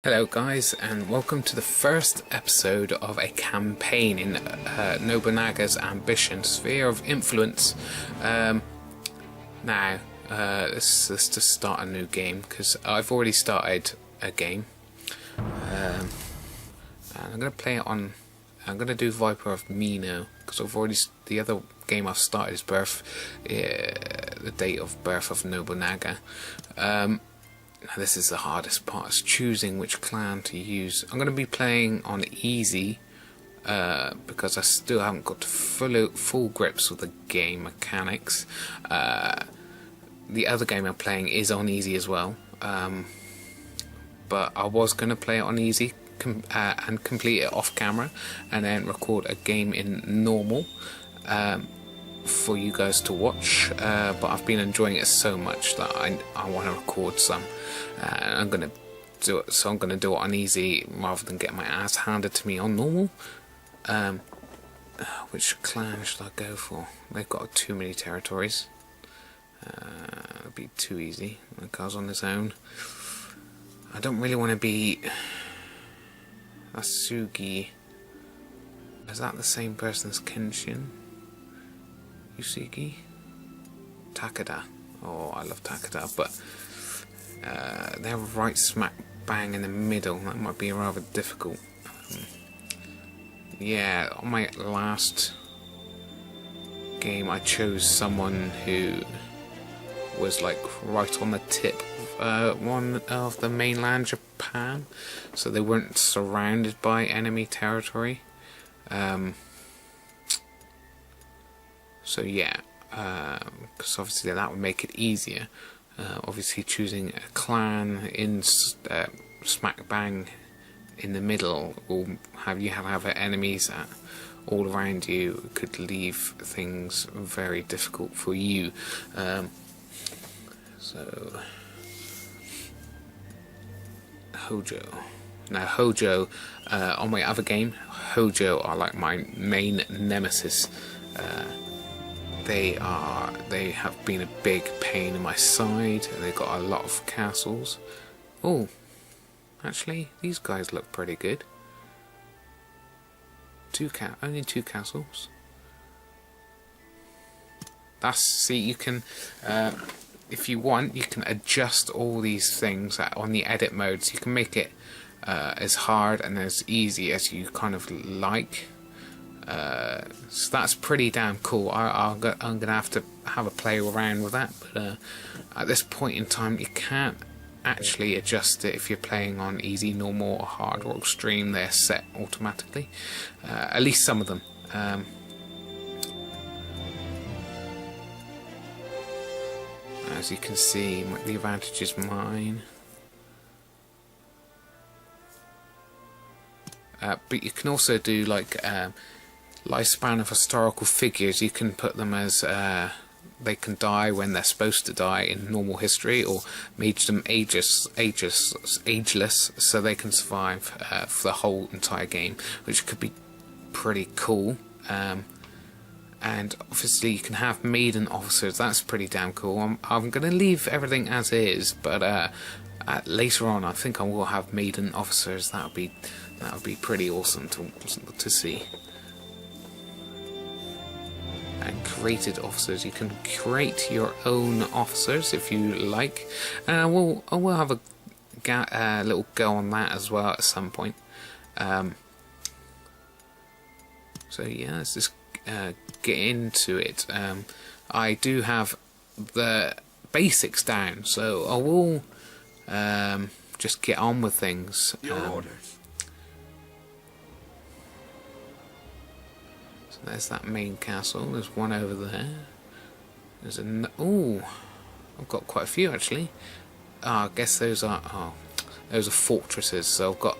Hello guys, and welcome to the first episode of a campaign in Nobunaga's Ambition Sphere of Influence. Let's just start a new game, because I've already started a game. And I'm going to play it on... I'm going to do Viper of Mino, because the other game I've started is the date of birth of Nobunaga. Now this is the hardest part, is choosing which clan to use. I'm going to be playing on easy because I still haven't got full grips with the game mechanics. The other game I'm playing is on easy as well, but I was going to play it on easy and complete it off camera and then record a game in normal for you guys to watch, but I've been enjoying it so much that I want to record some. I'm going to do it, so I'm going to do it on easy rather than get my ass handed to me on normal. Which clan should I go for? They've got too many territories. It'll be too easy. That guy's on his own. I don't really want to be Asugi. Is that the same person as Kenshin? Yusugi? Takeda. Oh, I love Takeda, but they're right smack bang in the middle. That might be rather difficult. Yeah, on my last game I chose someone who was like right on the tip of one of the mainland Japan, so they weren't surrounded by enemy territory. So yeah, because obviously that would make it easier. Obviously choosing a clan in smack bang in the middle will have enemies all around you. Could leave things very difficult for you. So Hojo. Now Hojo, on my other game, Hojo are like my main nemesis. They have been a big pain in my side. They've got a lot of castles. Oh, actually, these guys look pretty good. Only two castles. See, you can, if you want, you can adjust all these things on the edit modes. You can make it as hard and as easy as you kind of like. So that's pretty damn cool. I'm going to have a play around with that, but at this point in time you can't actually adjust it. If you're playing on easy, normal, or hard, or extreme, they're set automatically, at least some of them. As you can see, the advantage is mine. But you can also do like lifespan of historical figures. You can put them as they can die when they're supposed to die in normal history, or make them ageless, so they can survive for the whole entire game, which could be pretty cool. And obviously you can have maiden officers. That's pretty damn cool. I'm going to leave everything as is, but later on I think I will have maiden officers. That would be pretty awesome to see. And created officers. You can create your own officers if you like. We'll have a little go on that as well at some point. So yeah, let's just get into it. I do have the basics down, so I will just get on with things. Your orders. So there's that main castle. There's one over there. There's oh, I've got quite a few actually. I guess those are fortresses. So I've got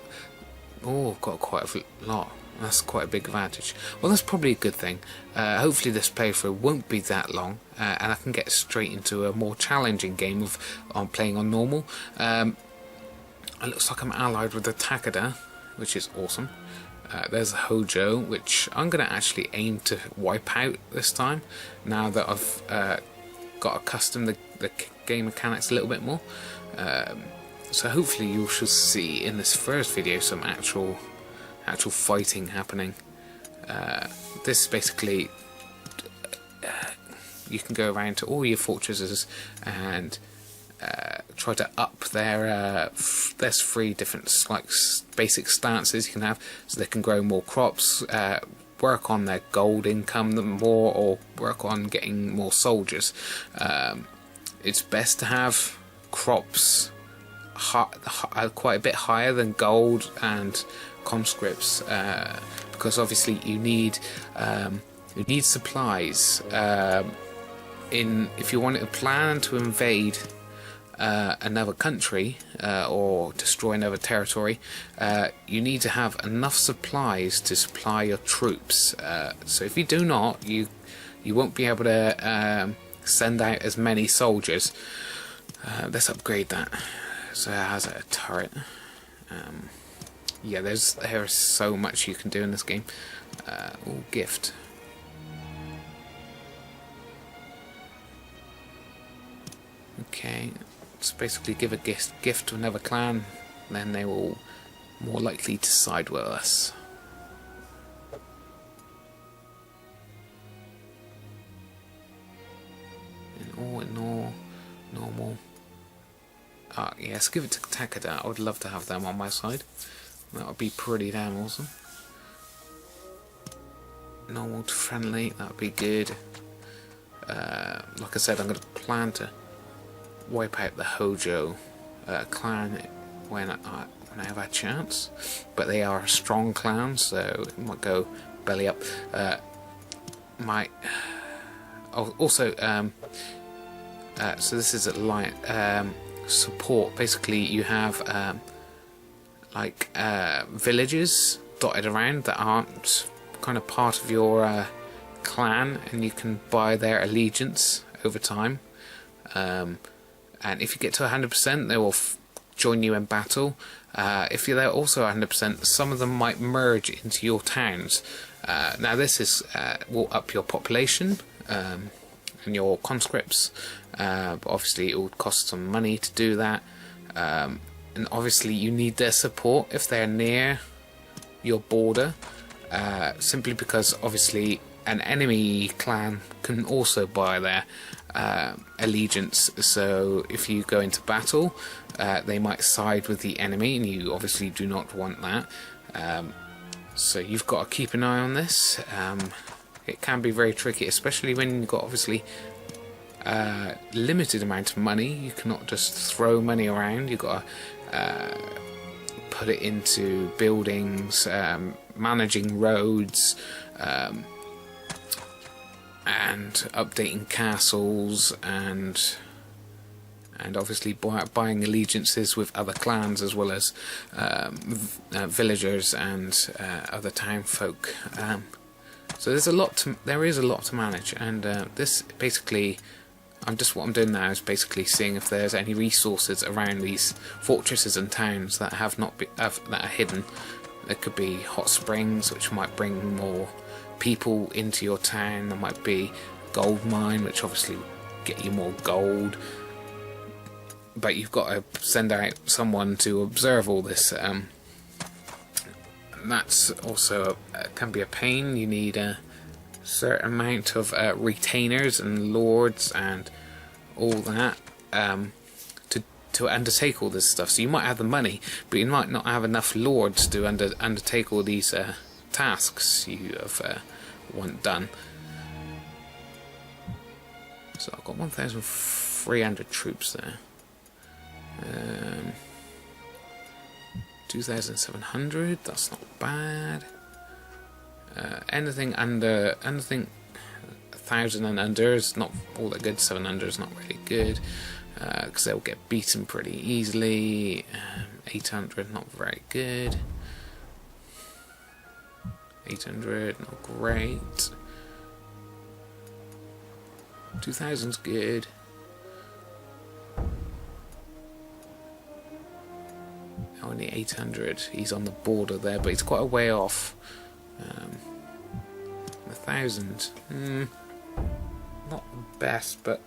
quite a lot. That's quite a big advantage. Well, that's probably a good thing. Hopefully this playthrough won't be that long, and I can get straight into a more challenging game on playing on normal. It looks like I'm allied with the Takeda, which is awesome. There's Hojo, which I'm going to actually aim to wipe out this time, now that I've got accustomed to the game mechanics a little bit more. So hopefully you shall see in this first video some actual fighting happening. This basically, you can go around to all your fortresses and try to up their there's 3 different basic stances you can have, so they can grow more crops, work on their gold income more, or work on getting more soldiers. It's best to have crops quite a bit higher than gold and conscripts, because obviously you need supplies. If you want to plan to invade another country or destroy another territory, you need to have enough supplies to supply your troops. So if you do not, you won't be able to send out as many soldiers. Let's upgrade that. So it has a turret. Yeah, there's so much you can do in this game. Gift. Okay, let's basically give a gift to another clan, then they will more likely to side with us. In all, normal. Yes, give it to Takada. I would love to have them on my side. That would be pretty damn awesome. Normal to friendly, that would be good. Like I said, I'm going to plan to wipe out the Hojo clan when I have a chance, but they are a strong clan, so it might go belly up. So this is a support. Basically, you have villages dotted around that aren't kind of part of your clan, and you can buy their allegiance over time. And if you get to 100%, they will join you in battle. If they're also 100%, some of them might merge into your towns. Now this will up your population and your conscripts, but obviously it will cost some money to do that. And obviously you need their support if they're near your border, simply because obviously an enemy clan can also buy their allegiance. So if you go into battle, they might side with the enemy, and you obviously do not want that. So you've got to keep an eye on this. It can be very tricky, especially when you've got obviously limited amount of money. You cannot just throw money around. You've got to put it into buildings, managing roads, and updating castles, and obviously buying allegiances with other clans, as well as villagers and other town folk. So there is a lot to manage, and this basically, what I'm doing now is basically seeing if there's any resources around these fortresses and towns that that are hidden. There could be hot springs, which might bring more people into your town. There might be a gold mine, which obviously get you more gold, but you've got to send out someone to observe all this. And that's also can be a pain. You need a certain amount of retainers and lords and all that to undertake all this stuff. So you might have the money, but you might not have enough lords to undertake all these tasks you have want done. So I've got 1,300 troops there. 2,700. That's not bad. Anything 1,000 and under is not all that good. 700 is not really good, because they'll get beaten pretty easily. 800, not very good. 800, not great. 2,000's good. Only 800. He's on the border there, but he's quite a way off. 1,000. Not the best, but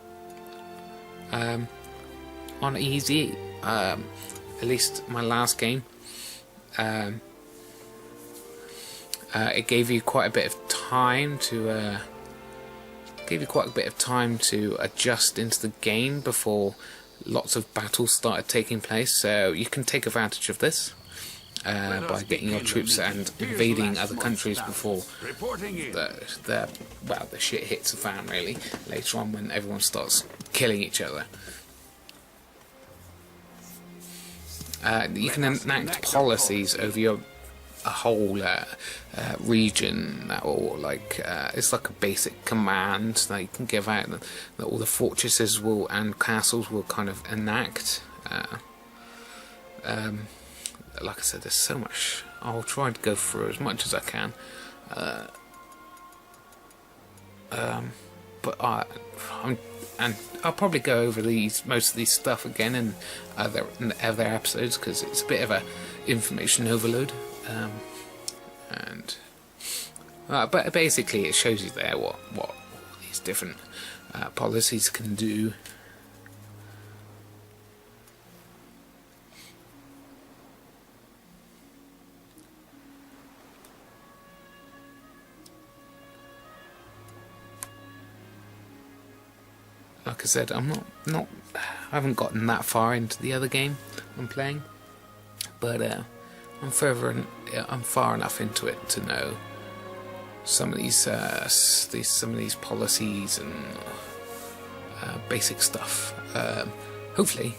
on easy, at least my last game, it gave you quite a bit of time to adjust into the game before lots of battles started taking place. So you can take advantage of this by getting your troops and invading other countries before the shit hits the fan, really, later on when everyone starts killing each other. You can enact policies over a whole region that will, it's like a basic command that you can give out that all the fortresses and castles will kind of enact. Like I said, there's so much. I'll try to go through as much as I can. But I'll probably go over most of these stuff again in other episodes, because it's a bit of a information overload. But basically, it shows you there what all these different policies can do. Like I said, I haven't gotten that far into the other game I'm playing, but I'm far enough into it to know some of these policies and basic stuff. Hopefully,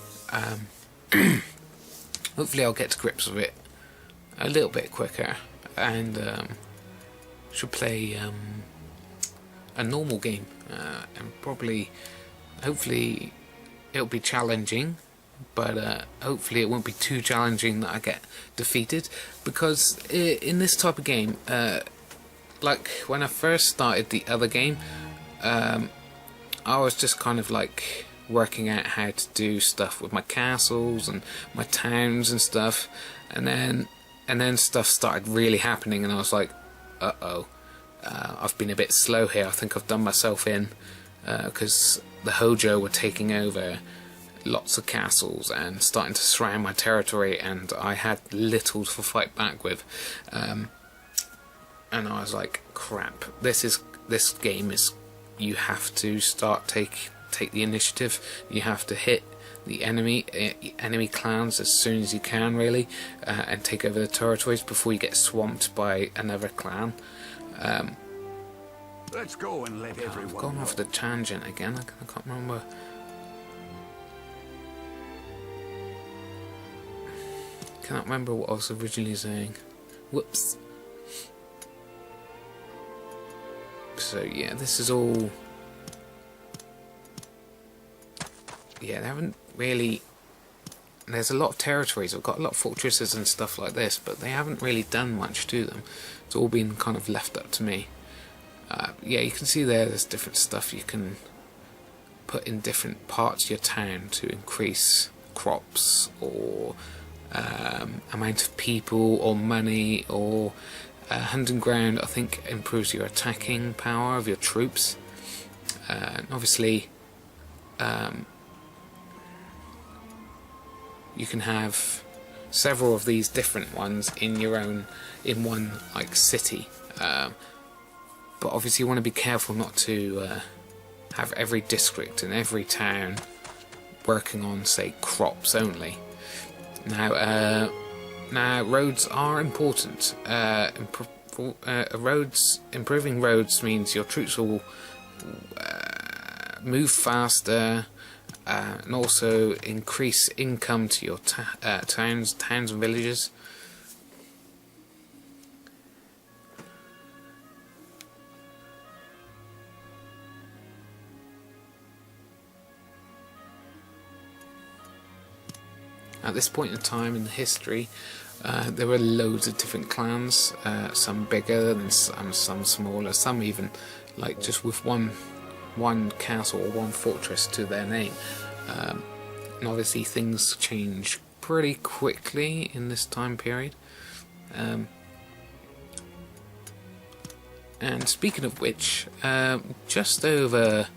hopefully I'll get to grips with it a little bit quicker, and should play a normal game, and hopefully it'll be challenging, but hopefully it won't be too challenging that I get defeated, because in this type of game, like when I first started the other game, I was just kind of like working out how to do stuff with my castles and my towns and stuff, and then stuff started really happening, and I was like, I've been a bit slow here. I think I've done myself in, because the Hojo were taking over lots of castles and starting to surround my territory, and I had little to fight back with, and I was like, crap, this game is, you have to take the initiative. You have to hit the enemy clans as soon as you can, really, and take over the territories before you get swamped by another clan. Let's go and let everyone I've gone off the tangent again. I can't remember. Can't remember what I was originally saying. Whoops. So yeah, this is all. Yeah, they haven't really. There's a lot of territories. I've got a lot of fortresses and stuff like this, but they haven't really done much to them. It's all been kind of left up to me. Yeah, you can see there's different stuff you can put in different parts of your town to increase crops, or amount of people, or money, or hunting ground. I think improves your attacking power of your troops. And obviously, you can have several of these different ones in one like city. But obviously you want to be careful not to have every district and every town working on, say, crops only. Now roads are important. Improving roads means your troops will move faster, and also increase income to your towns and villages. At this point in time in the history, there were loads of different clans, some bigger and some smaller, some even like just with one castle or one fortress to their name. And obviously things change pretty quickly in this time period. And speaking of which, just over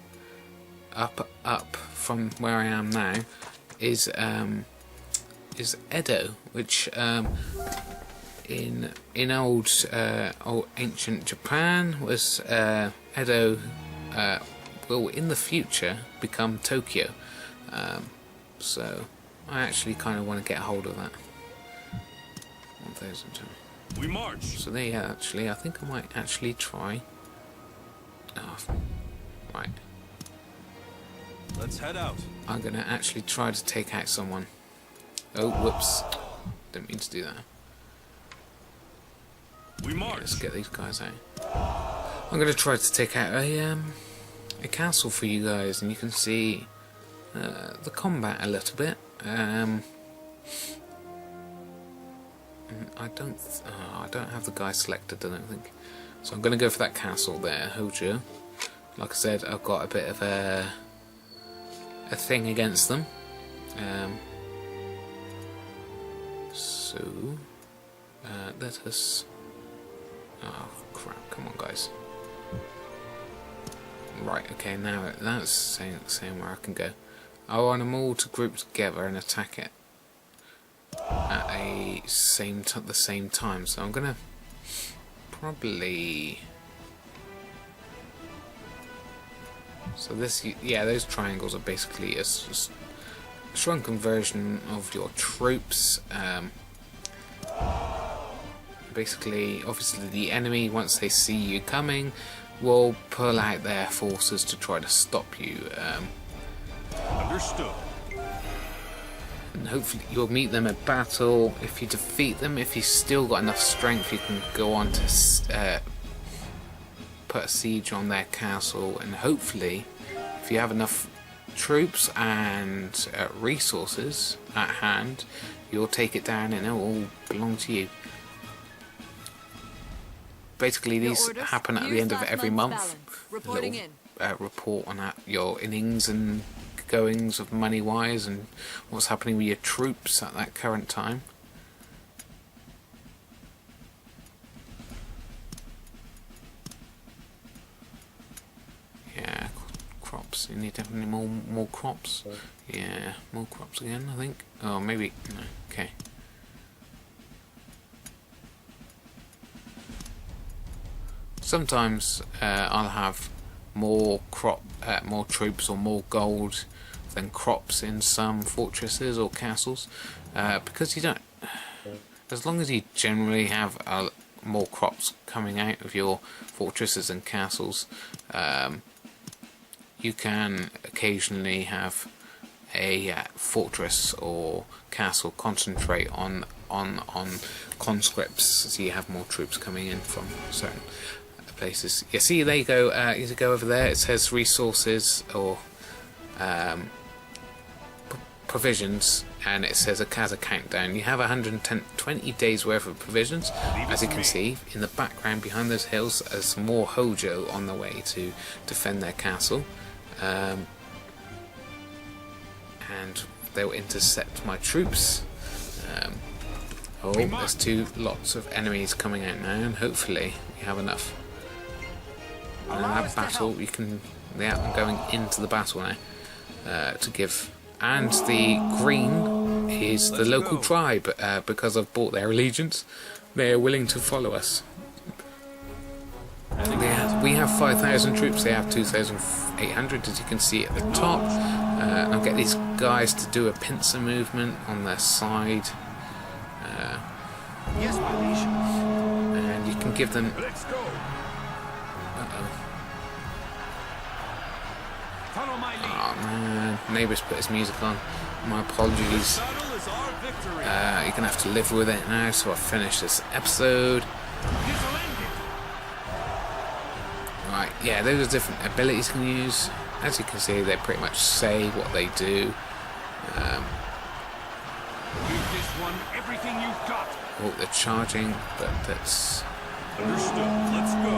up from where I am now is is Edo, which in old ancient Japan was Edo will in the future become Tokyo. So I actually kind of want to get hold of that. 1,000. We march. So there, yeah, actually, I think I might actually try. Oh, right. Let's head out. I'm gonna actually try to take out someone. Oh, whoops! Didn't mean to do that. We march. Yeah, let's get these guys out. I'm gonna try to take out a castle for you guys, and you can see the combat a little bit. I don't have the guy selected, I don't think. So I'm gonna go for that castle there, Hojo. Like I said, I've got a bit of a thing against them. So let us. Oh crap! Come on, guys. Right. Okay. Now that's saying where I can go. I want them all to group together and attack it at the same time. So I'm gonna probably. So this, yeah, those triangles are basically a shrunken version of your troops. Basically, obviously, the enemy, once they see you coming, will pull out their forces to try to stop you. Understood. And hopefully, you'll meet them at battle. If you defeat them, if you've still got enough strength, you can go on to put a siege on their castle, and hopefully, if you have enough troops and resources at hand, you'll take it down and it will all belong to you. Basically, these happen at the end of every month. Reporting in. Report on your innings and goings of money-wise and what's happening with your troops at that current time. Yeah, crops. You need definitely more crops. Yeah, more crops again, I think. Oh, maybe. No. Okay. Sometimes I'll have more troops or more gold than crops in some fortresses or castles, because you don't. As long as you generally have more crops coming out of your fortresses and castles, you can occasionally have a fortress or castle concentrate on conscripts, so you have more troops coming in from certain places. Yeah, see, there you go. You go over there. It says resources or provisions, and it says a countdown. You have 120 days worth of provisions. As you can see in the background behind those hills, there's more Hojo on the way to defend their castle, and they'll intercept my troops. Oh, there's lots of enemies coming out now, and hopefully we have enough. And in that battle, you can. Yeah, I'm going into the battle now to give. And the green is the local tribe, because I've bought their allegiance. They are willing to follow us. We have 5,000 troops. They have 2,800, as you can see at the top. I'll get these guys to do a pincer movement on their side. Yes, my liege. And you can give them. Let's go. Follow my lead. Oh man, neighbour's put his music on. My apologies. Battle is our victory. You're gonna have to live with it now. So I finish this episode. This'll end it. Right, yeah, those are different abilities you can use. As you can see, they pretty much say what they do. Give this one everything you've got. Oh, they're charging, but that's. Understood. Let's go.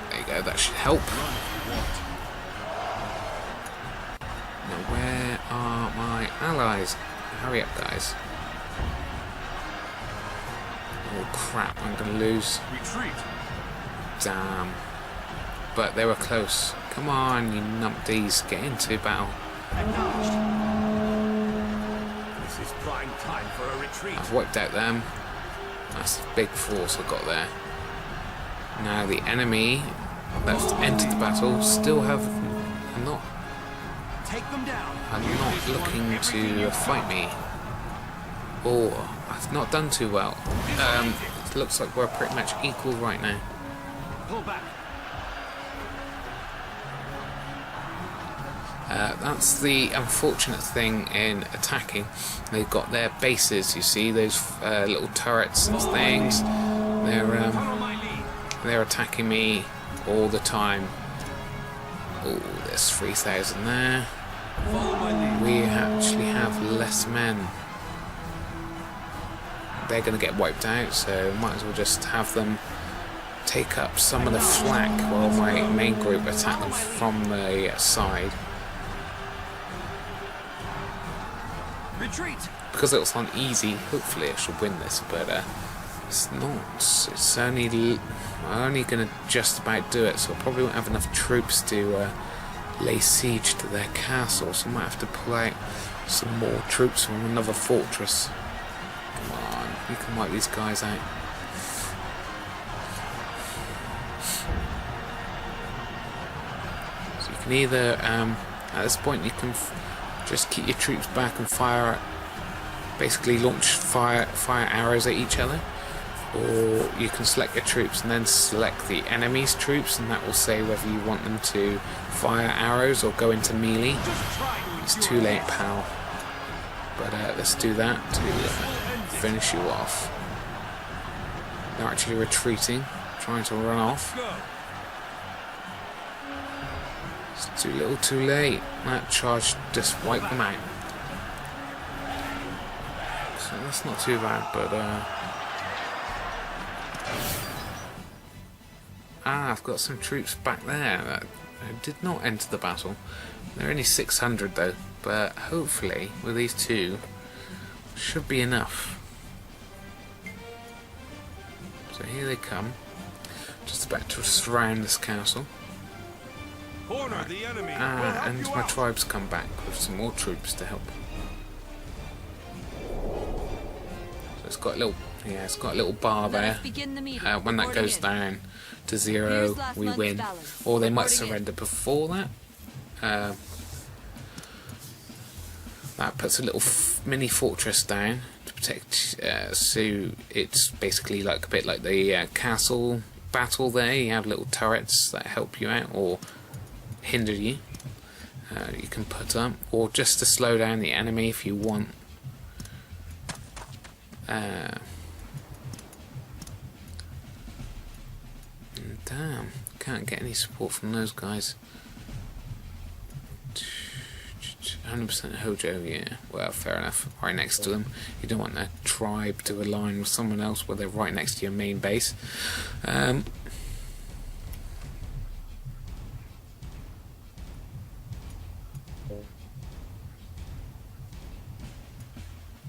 There you go. That should help. Run if you want. Now, where are my allies? Hurry up, guys. Oh crap! I'm gonna lose. Retreat. Damn. But they were close. Come on, you numpties, get into battle. Acknowledged. This is private. Time for a retreat. I've wiped out them. That's a big force I got there. Now the enemy that's entered the battle still are not looking to fight me. Or I've not done too well. It looks like we're pretty much equal right now. Pull back. That's the unfortunate thing in attacking. They've got their bases, you see, those little turrets and things. They're attacking me all the time. Oh, there's 3,000 there. We actually have less men. They're going to get wiped out, so might as well just have them take up some of the flak while my main group attack them from the side. Retreat. Because it was on easy, hopefully I should win this, but it's not. It's only going to just about do it, so I probably won't have enough troops to lay siege to their castle, so I might have to pull out some more troops from another fortress. Come on, you can wipe these guys out. So you can either, at this point you can just keep your troops back and basically launch fire arrows at each other, or you can select your troops and then select the enemy's troops, and that will say whether you want them to fire arrows or go into melee. It's too late, pal, but let's do that to finish you off. They're actually retreating, trying to run off. It's too little too late. That charge just wiped them out. So that's not too bad, but I've got some troops back there that did not enter the battle. They're only 600 though, but hopefully with these two should be enough. So here they come, just about to surround this castle. Corner the enemy. And my tribes come back with some more troops to help. So it's got a little bar there. When that goes down to 0, we win. Or they might surrender before that. That puts a little mini fortress down to protect. So it's basically like a bit like the castle battle there. You have little turrets that help you out or hinder you. You can put up, or just to slow down the enemy if you want. Damn, can't get any support from those guys. 100% Hojo, yeah. Well, fair enough. Right next to them. You don't want a tribe to align with someone else where they're right next to your main base.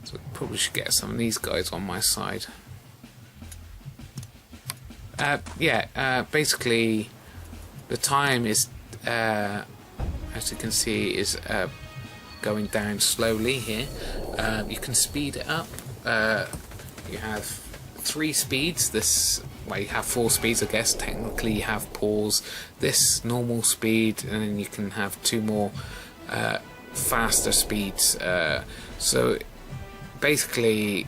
So probably should get some of these guys on my side. Basically the time is, as you can see, is going down slowly here. You can speed it up. You have 3 speeds. You have 4 speeds, I guess. Technically you have pause, this normal speed, and then you can have 2 more faster speeds. So basically,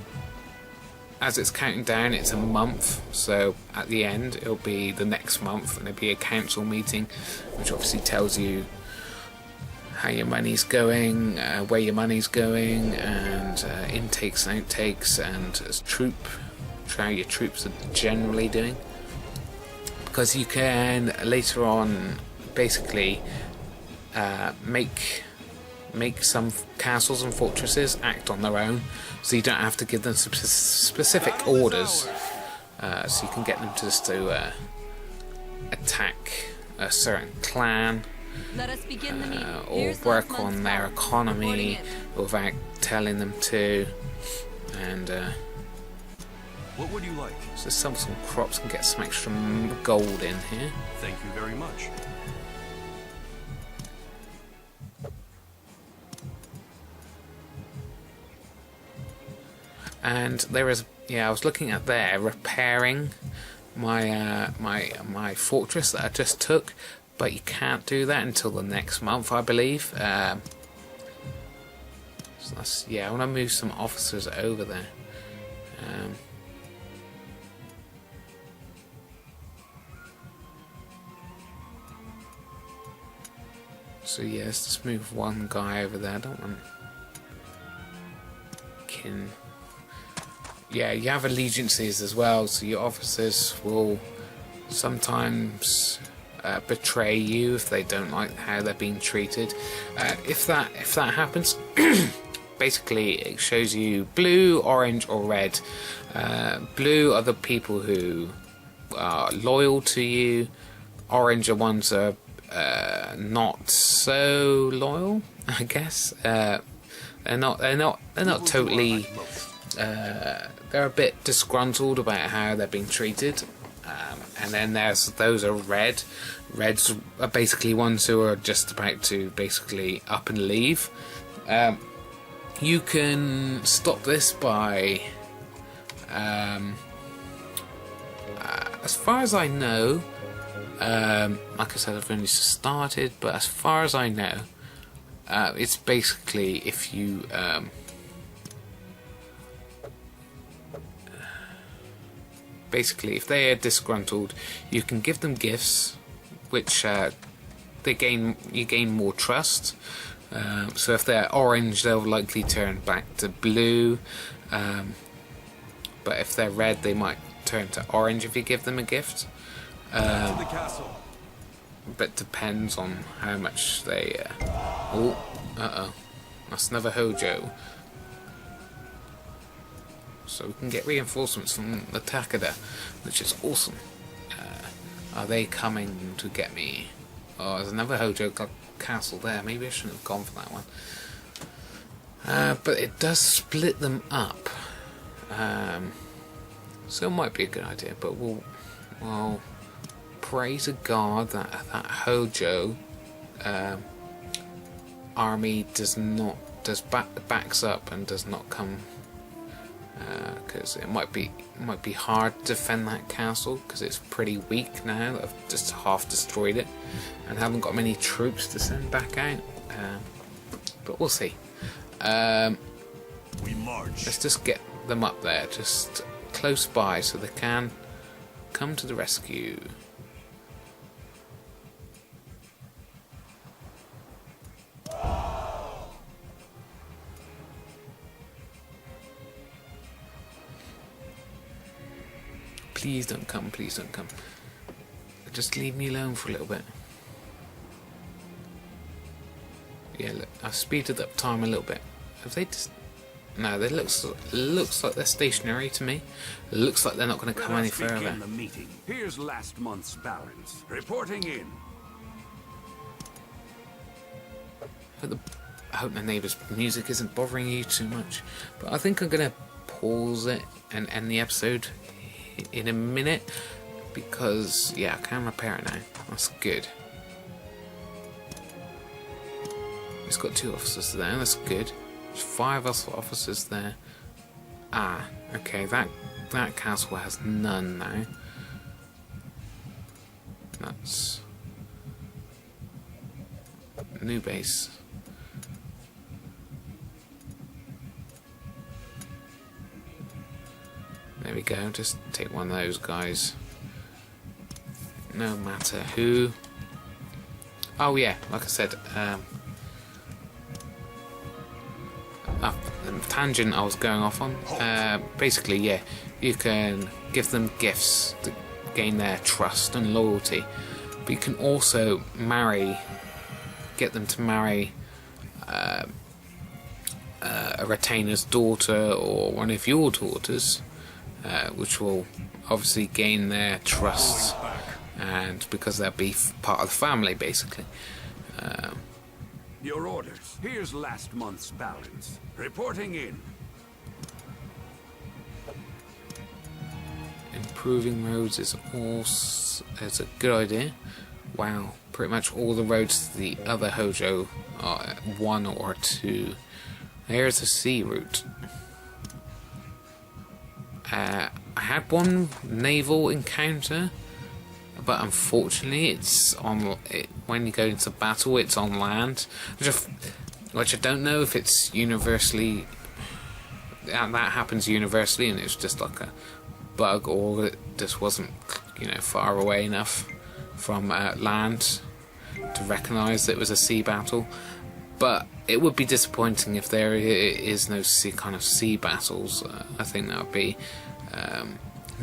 as it's counting down, it's a month, so at the end it'll be the next month, and it'll be a council meeting, which obviously tells you how your money's going, where your money's going, and intakes and outtakes, and how your troops are generally doing. Because you can later on basically make some castles and fortresses act on their own, so you don't have to give them specific orders. So you can get them just to attack a certain clan, or work on their economy without telling them to. And what would you like? So sell some crops and get some extra gold in here. Thank you very much. And there is, yeah, I was looking at there, repairing my my fortress that I just took, but you can't do that until the next month, I believe. So that's, yeah, I want to move some officers over there. So yeah, let's just move one guy over there. I don't want kin. Yeah, you have allegiances as well, so your officers will sometimes betray you if they don't like how they're being treated. If that happens, basically it shows you blue, orange, or red. Blue are the people who are loyal to you. Orange are ones that are not so loyal, I guess. They're not totally. They're a bit disgruntled about how they're being treated. And then those are red. Reds are basically ones who are just about to basically up and leave. You can stop this by, as far as I know, like I said, I've only started, but as far as I know, it's basically if you basically if they are disgruntled, you can give them gifts, which you gain more trust. So if they're orange, they'll likely turn back to blue, but if they're red, they might turn to orange if you give them a gift. To the castle. But depends on how much they. That's another Hojo. So we can get reinforcements from the Takeda, which is awesome. Are they coming to get me? Oh, there's another Hojo castle there. Maybe I shouldn't have gone for that one. But it does split them up. So it might be a good idea. But we'll pray to God that Hojo army backs up and does not come. Because it might be hard to defend that castle because it's pretty weak now that I've just half destroyed it and haven't got many troops to send back out. But we'll see. We march. Let's just get them up there, just close by, so they can come to the rescue. Please don't come, please don't come. Just leave me alone for a little bit. Yeah, look, I've speeded up time a little bit. Have they just... No, it looks like they're stationary to me. It looks like they're not going to come any further. The meeting. Here's last month's balance. Reporting in. I hope my neighbour's music isn't bothering you too much. But I think I'm going to pause it and end the episode in a minute, because yeah, I can repair it now. That's good. It's got 2 officers there. That's good. There's 5 officers there. Ah, okay. That castle has none now. That's new base. There we go, just take one of those guys. No matter who. Oh yeah, like I said, the tangent I was going off on. Basically, yeah, you can give them gifts to gain their trust and loyalty. But you can also get them to marry a retainer's daughter or one of your daughters. Which will obviously gain their trust, and because they'll be part of the family, basically. Your orders. Here's last month's balance. Reporting in. Improving roads is a good idea. Wow, pretty much all the roads to the other Hojo are 1 or 2. Here's a sea route. I had one naval encounter, but unfortunately it's when you go into battle it's on land, which I don't know if it's universally, that happens universally and it's just like a bug, or it just wasn't, far away enough from land to recognise that it was a sea battle. But it would be disappointing if there is no sea battles. I think that would be,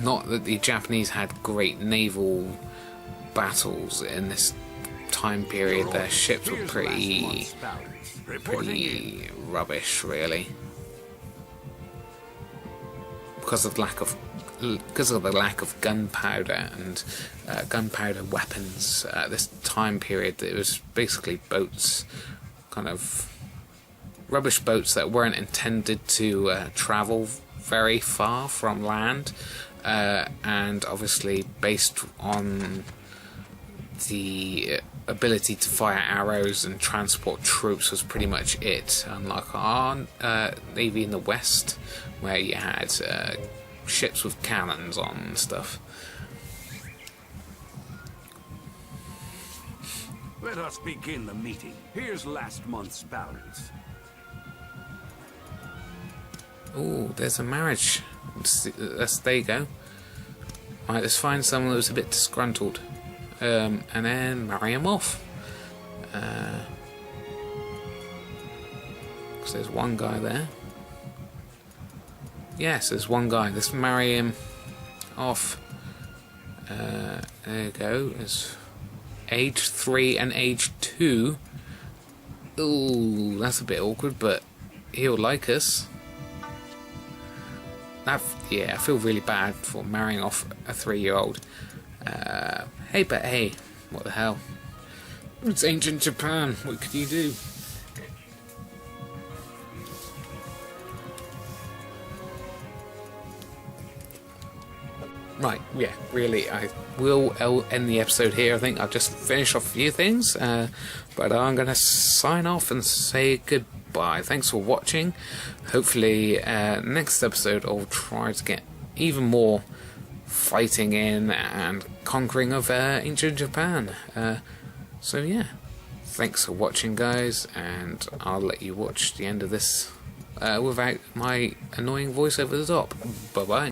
not that the Japanese had great naval battles in this time period. Their ships were pretty rubbish, really, because of the lack of gunpowder and gunpowder weapons at this time period. It was basically boats, kind of rubbish boats that weren't intended to travel very far from land, and obviously based on the ability to fire arrows and transport troops was pretty much it, unlike our navy in the west, where you had ships with cannons on and stuff. Let us begin the meeting. Here's last month's balance. Oh, there's a marriage. There you go. Right, let's find someone that was a bit disgruntled, and then marry him off. Because there's one guy there. Yes, there's one guy. Let's marry him off. There you go. There's age 3 and age 2. Ooh, that's a bit awkward, but he'll like us. Yeah, I feel really bad for marrying off a 3-year-old. Hey, what the hell? It's ancient Japan. What could you do? Right, yeah, really, I will end the episode here. I think I'll just finish off a few things, but I'm going to sign off and say goodbye. Thanks for watching. Hopefully, next episode I'll try to get even more fighting in and conquering of ancient Japan. So yeah, thanks for watching, guys, and I'll let you watch the end of this without my annoying voice over the top. Bye-bye.